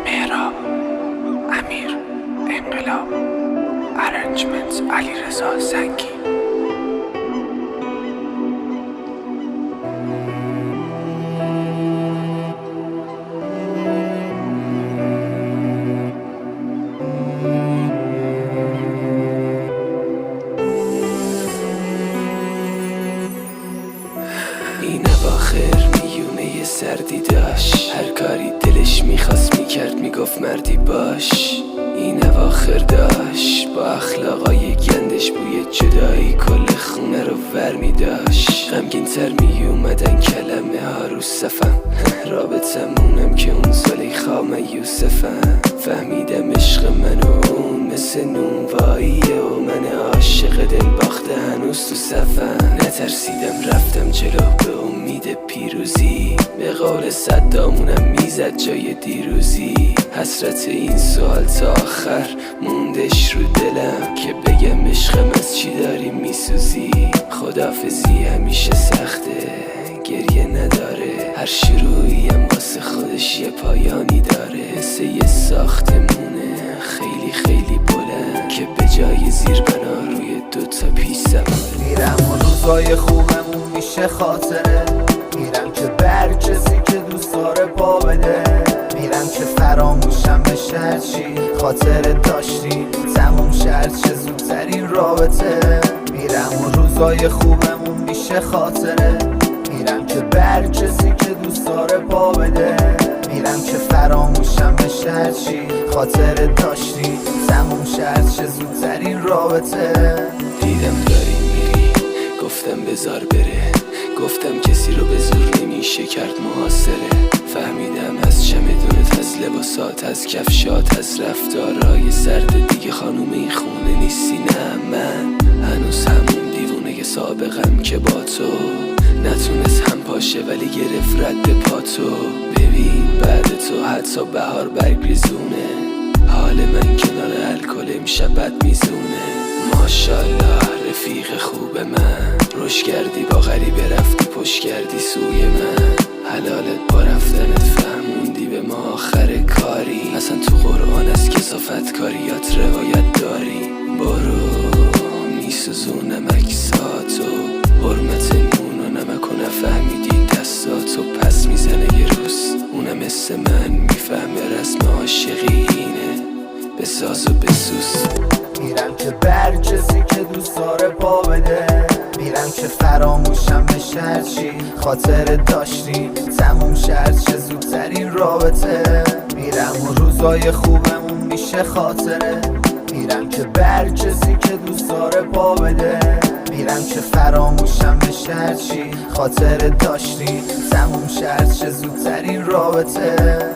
مهراب، امیر، انقلاب، ارنجمنت علیرضا زنگی. این اواخر میونه سردی داشت، هر کاری دلش میخواست میکرد، میگفت مردی باش. این اواخر داشت با اخلاقای گندش بوی جدایی کل خونه رو ور میداشت. غمگین تر میومدن کلمه ها رو صفم، رابطمونم که اون زلیخا من یوسفم. فهمیدم عشق من و اون مثل نونواییه و من عاشق دل باخته هنوز تو صفم. نترسیدم رفتم جلو به امید پیروزی، به قول صدامونم میزد جای دیروزی. حسرت این سوال تا آخر موندش رو دلم که بگم عشقم از چی داری میسوزی. خدافزی همیشه سخته، گریه نداره، هر شروعیم واسه خودش یه پایانی داره. مثل یه ساختمونه خیلی خیلی بلند که به جای زیر بنا روی دوتا پیش سواره. میرم و روزای خوبمون میشه خاطره، میرم که بر کسی که دوست داره پا بده. میرم که فراموشم بشه هرچی خاطره داشتی تموم شد چه زودترین رابطه. میرم و روزای خوبمون میشه خاطره، میرم که بر کسی که دوست داره پا بده. میرم که فراموشم بشه هرچی خاطره داشتی تموم شد چه زودترین رابطه. دیدم داری میری، گفتم بذار بره، گفتم کسی رو به زور نمیشه کرد محاصره. فهمیدم از چمدونت، از لباسات، از کفشات، از رفتارای سرد دیگه خانوم این خونه نیستی. نه من هنوز همون دیوونه سابقم که با تو نتونست هم پاشه ولی گرفت رد پاتو. ببین بعد تو حتی بهار برگریزونه، حال من کنار الکل امشب بد میزونه. ماشالله رفیق خوب من، روش کردی با غریبه رفتی پشت کردی سوی من. حلالت با رفتنت فهموندی به ما آخر کاری، اصلا تو قرآن از کثافت کاریات روایت داری. برو میسوزونم اکساتو، حرمت نون و نمک و نفهمیدی دستاتو. پس میزنه یه روز اونم مثل من میفهمه رسم عاشقی اینه، بساز و بسوز. میرم که بر کسی که دوست داره پا بده، میرم که فراموشم بشه هرچی خاطره داشتی تموم شد چه زودترین رابطه. میرم و روزای خوبمون میشه خاطره، میرم که بر کسی که دوست داره پا بده. میرم که فراموشم بشه هرچی خاطره داشتی تموم شد چه زودترین رابطه.